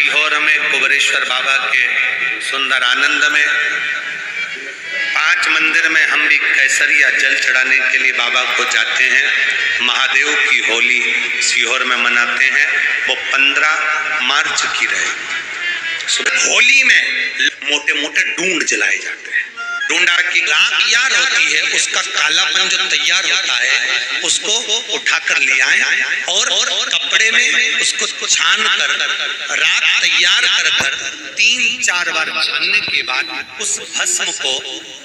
सीहोर में कुबेरेश्वर बाबा के सुंदर आनंद में 5 मंदिर में हम भी केसरिया जल चढ़ाने के लिए बाबा को जाते हैं। महादेव की होली सीहोर में मनाते हैं, वो 15 मार्च की रहेगी। होली में मोटे मोटे डूंड जलाए जाते हैं। डूंडा की राख तैयार होती है, उसका कालापन जो तैयार होता है उसको उठाकर ले आए और कपड़े में उसको छान कर राख तैयार कर 3-4 बार छानने के बाद उस भस्म को,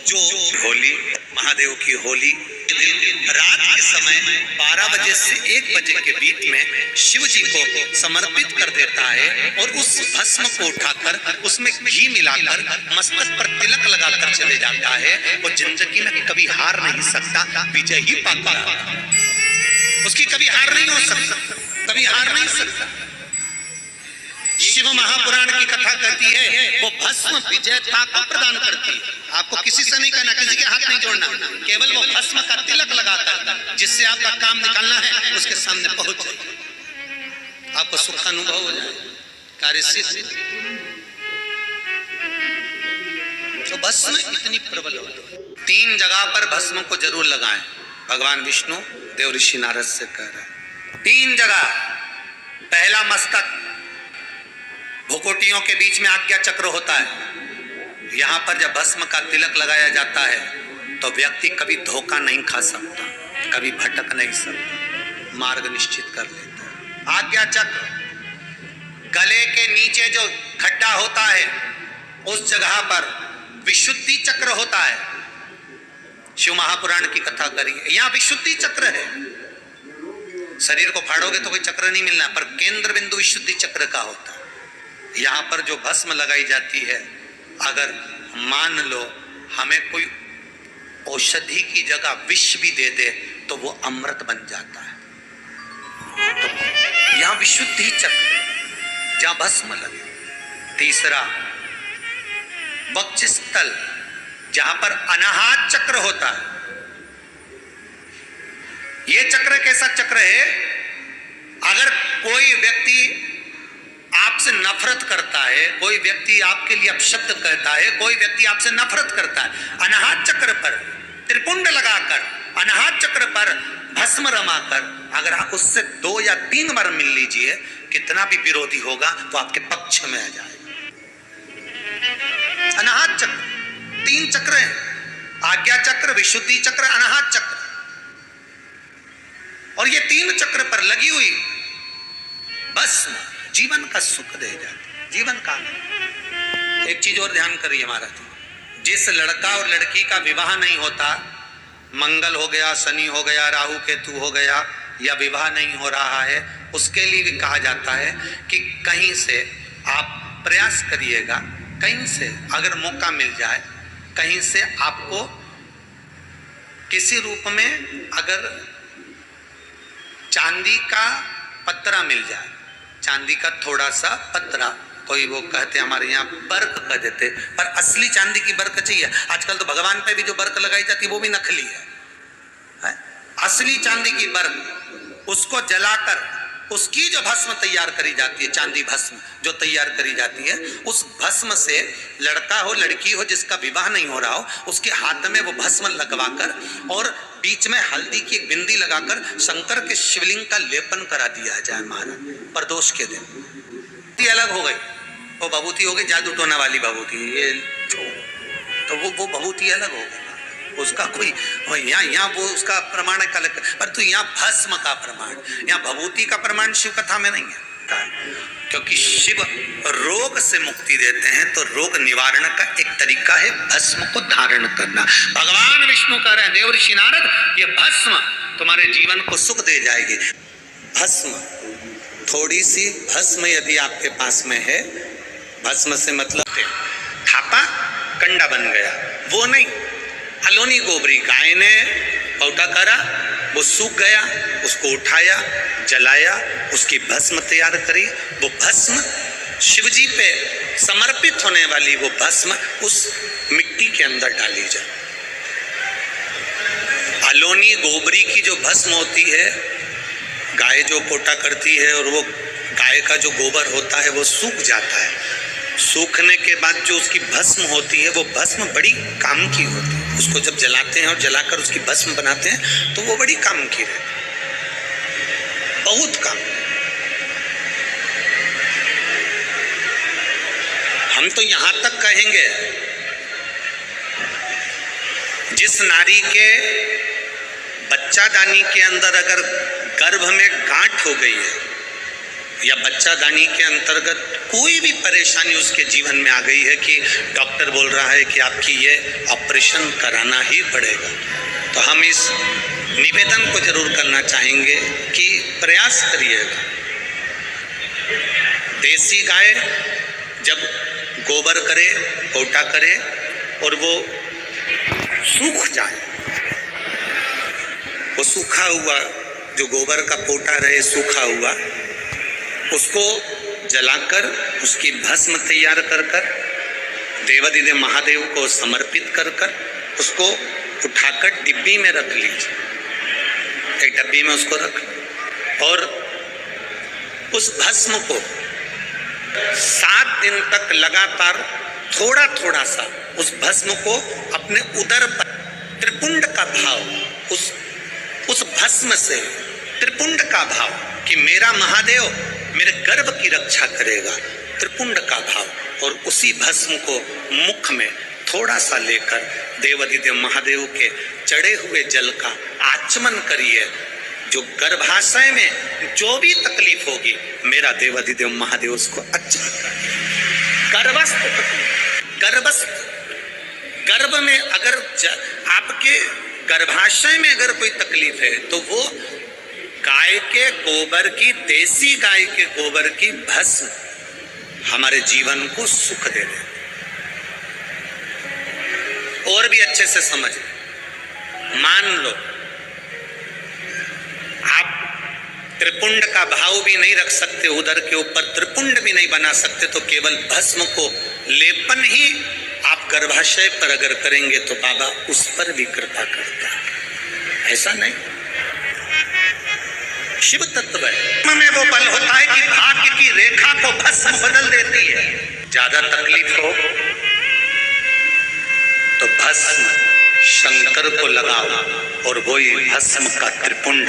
जो होली महादेव की होली रात के समय 12 बजे से 1 बजे के बीच में शिव जी को समर्पित कर देता है और उस भस्म को उठाकर उसमें घी मिलाकर मस्तक पर तिलक लगाकर चले जाता है। वो जिंदगी में कभी हार नहीं सकता, विजय ही पाता है। उसकी कभी हार नहीं हो सकता, कभी हार नहीं सकता। शिव महापुराण की कथा कहती है वो भस्म विजयता को प्रदान करती है। आपको किसी से नहीं कहना, किसी के हाथ नहीं जोड़ना, केवल वो भस्म का तिलक लगाकर जिससे आपका काम निकालना है उसके सामने पहुंच जाए, आपको सुख का अनुभव हो जाए, कार्य सिद्ध। तो भस्म इतनी प्रबल हो। 3 जगह पर भस्म को जरूर लगाएं। भगवान विष्णु देव ऋषि नारद से कह रहे हैं 3 जगह। पहला मस्तक, भुकुटियों के बीच में आज्ञा चक्र होता है। यहाँ पर जब भस्म का तिलक लगाया जाता है तो व्यक्ति कभी धोखा नहीं खा सकता, कभी भटक नहीं सकता, मार्ग निश्चित कर लेता है। आज्ञा चक्र, गले के नीचे जो खड्डा होता है उस जगह पर विशुद्धि चक्र होता है। शिव महापुराण की कथा करिए, यहाँ विशुद्धि चक्र है। शरीर को फाड़ोगे तो कोई चक्र नहीं मिलना, पर केंद्र बिंदु विशुद्धि चक्र का होता है। यहाँ पर जो भस्म लगाई जाती है, अगर मान लो हमें कोई औषधि की जगह विष भी दे दे तो वो अमृत बन जाता है। तो यहाँ विशुद्धि चक्र जहाँ भस्म लगे। तीसरा, वक्षस्थल, जहां पर अनाहत चक्र होता है। ये चक्र कैसा चक्र है? अगर कोई व्यक्ति आपसे नफरत करता है, कोई व्यक्ति आपके लिए अपशब्द कहता है, कोई व्यक्ति आपसे नफरत करता है, अनाहत चक्र पर त्रिपुंड लगाकर, अनाहत चक्र पर भस्म रमाकर अगर आप उससे 2 या 3 बार मिल लीजिए, कितना भी विरोधी होगा वो आपके पक्ष में आ जाएगा। अनाहत चक्र 3 चक्र हैं, आज्ञा चक्र, विशुद्धि चक्र, अनाहत चक्र। और ये 3 चक्र पर लगी हुई भस्म जीवन का सुख दे जाती, जीवन का। एक चीज और ध्यान करिए महाराज, जिस लड़का और लड़की का विवाह नहीं होता, मंगल हो गया, शनि हो गया, राहु केतु हो गया, या विवाह नहीं हो रहा है, उसके लिए भी कहा जाता है कि कहीं से आप प्रयास करिएगा, कहीं से अगर मौका मिल जाए, कहीं से आपको किसी रूप में अगर चांदी का पत्रा मिल जाए, चांदी का थोड़ा सा पत्रा, कोई वो कहते हैं हमारे यहाँ बर्क कह देते, पर असली चांदी की बर्क चाहिए। आजकल तो भगवान पे भी जो बर्क लगाई जाती है वो भी नकली है। असली चांदी की बर्क, उसको जलाकर उसकी जो भस्म तैयार करी जाती है, चांदी भस्म जो तैयार करी जाती है, उस भस्म से लड़का हो लड़की हो जिसका विवाह नहीं हो रहा हो, उसके हाथ में वो भस्म लगवाकर और बीच में हल्दी की एक बिंदी लगाकर शंकर के शिवलिंग का लेपन करा दिया जाए महाराज, प्रदोष के दिन। अलग हो गई वो भभूति, हो गई जादू टोना वाली भभूति, ये तो वो भभूति अलग हो गई, उसका कोई यहाँ वो उसका प्रमाण है अलग, पर तो यहाँ भस्म का प्रमाण, यहाँ भभूति का प्रमाण शिव कथा में नहीं है। क्योंकि शिव रोग से मुक्ति देते हैं, तो रोग निवारण का एक तरीका है भस्म को धारण करना। भगवान विष्णु कह रहे हैं देव ऋषि नारद, ये भस्म तुम्हारे जीवन को सुख दे जाएगी। भस्म, थोड़ी सी भस्म यदि आपके पास में है, भस्म से मतलब थापा कंडा बन गया, वो नहीं। अलोनी गोबरी गाय ने पौटा करा, वो सूख गया, उसको उठाया, जलाया, उसकी भस्म तैयार करी। वो भस्म शिवजी पे समर्पित होने वाली वो भस्म उस मिट्टी के अंदर डाली जाए। अलोनी गोबरी की जो भस्म होती है, गाय जो पोटा करती है और वो गाय का जो गोबर होता है वो सूख जाता है, सूखने के बाद जो उसकी भस्म होती है वो भस्म बड़ी काम की होती है। उसको जब जलाते हैं और जलाकर उसकी भस्म बनाते हैं तो वो बड़ी काम की रहती है, बहुत काम। हम तो यहां तक कहेंगे, जिस नारी के बच्चादानी के अंदर अगर गर्भ में गांठ हो गई है या बच्चादानी के अंतर्गत कोई भी परेशानी उसके जीवन में आ गई है कि डॉक्टर बोल रहा है कि आपकी ये ऑपरेशन कराना ही पड़ेगा, तो हम इस निवेदन को जरूर करना चाहेंगे कि प्रयास करिएगा। देसी गाय जब गोबर करे, पोटा करे और वो सूख जाए, वो सूखा हुआ जो गोबर का पोटा रहे सूखा हुआ, उसको जलाकर उसकी भस्म तैयार कर कर देवादिदेव महादेव को समर्पित कर कर उसको उठाकर डिब्बी में रख लीजिए, एक डब्बी में उसको रख, और उस भस्म को 7 दिन तक लगातार थोड़ा थोड़ा सा उस भस्म को अपने उदर पर त्रिपुंड का भाव, उस भस्म से त्रिपुंड का भाव कि मेरा महादेव मेरे गर्भ की रक्षा करेगा, त्रिपुंड का भाव, और उसी भस्म को मुख में थोड़ा सा लेकर देवादिदेव महादेव के चढ़े हुए जल का आचमन करिए। जो गर्भाशय में जो भी तकलीफ होगी मेरा देवादिदेव महादेव उसको अच्छा, गर्भ में अगर आपके गर्भाशय में अगर कोई तकलीफ है तो वो गाय के गोबर की, देसी गाय के गोबर की भस्म हमारे जीवन को सुख दे दे। और भी अच्छे से समझ, मान लो आप त्रिपुंड का भाव भी नहीं रख सकते, उदर के ऊपर त्रिपुंड भी नहीं बना सकते, तो केवल भस्म को लेपन ही आप गर्भाशय पर अगर करेंगे तो बाबा उस पर भी कृपा करता है। ऐसा नहीं, शिव तत्व है में वो बल होता है कि भाग्य की रेखा को भस्म बदल देती है। ज्यादा तकलीफ हो तो भस्म शंकर को लगाओ और वही भस्म का त्रिपुंड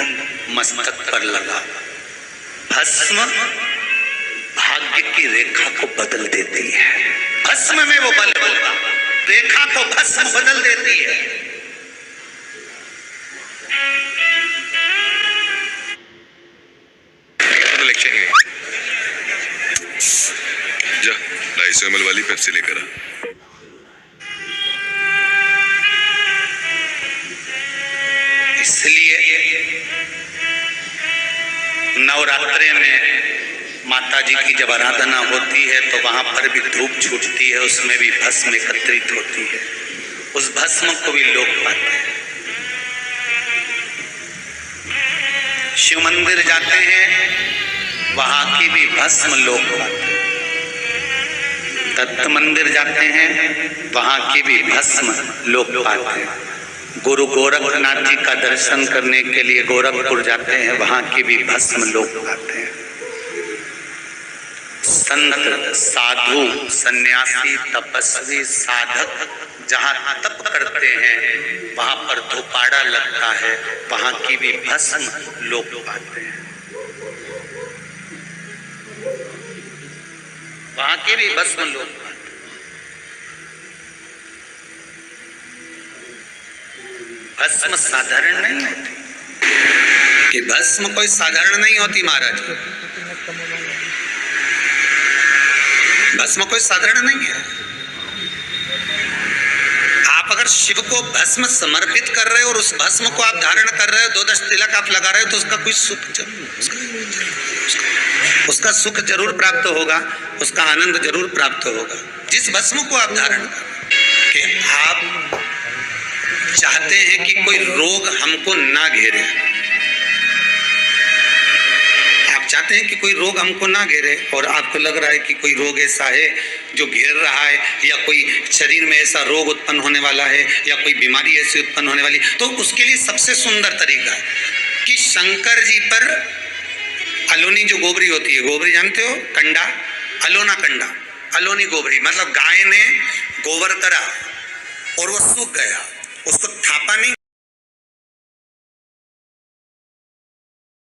मस्तक पर लगाओ। भस्म भाग्य की रेखा को बदल देती है, भस्म में वो बल होगा, रेखा को भस्म बदल देती है। जा 250 ml वाली पेप्सी लेकर आ। इसलिए नवरात्रे में माता जी की जब आराधना होती है तो वहां पर भी धूप छूटती है, उसमें भी भस्म एकत्रित होती है, उस भस्म को भी लोग पाते हैं। शिव मंदिर जाते हैं वहां की भी भस्म लोग पाते हैं, दत्त मंदिर जाते हैं वहां की भी भस्म लोग पाते हैं, गुरु गोरखनाथ जी का दर्शन करने के लिए गोरखपुर जाते हैं वहां की भी भस्म लोग पाते हैं। संत, साधु, सन्यासी, तपस्वी, साधक जहां तप करते हैं वहां पर धूपाड़ा लगता है, वहां की भी भस्म लोग पाते हैं, वहां की भी भस्म लोग पाते हैं। भस्म साधारण नहीं होती, कि भस्म कोई साधारण नहीं होती महाराज, भस्म कोई साधारण नहीं है। आप अगर शिव को भस्म समर्पित कर रहे हो और उस भस्म को आप धारण कर रहे हो, 2-10 तिलक आप लगा रहे हो, तो उसका कोई सुख उसका सुख जरूर प्राप्त होगा, उसका आनंद जरूर प्राप्त होगा। जिस भस्म को आप धारण कर कि आप चाहते हैं कि कोई रोग हमको ना घेरे, आप चाहते हैं कि कोई रोग हमको ना घेरे, और आपको लग रहा है कि कोई रोग ऐसा है जो घेर रहा है, या कोई शरीर में ऐसा रोग उत्पन्न होने वाला है, या कोई बीमारी ऐसी उत्पन्न होने वाली, तो उसके लिए सबसे सुंदर तरीका है कि शंकर जी पर अलोनी जो गोबरी होती है, गोबरी जानते हो, कंडा, अलोना कंडा, अलोनी गोबरी, मतलब गाय ने गोबर करा और वो सूख गया, उसको थापा नहीं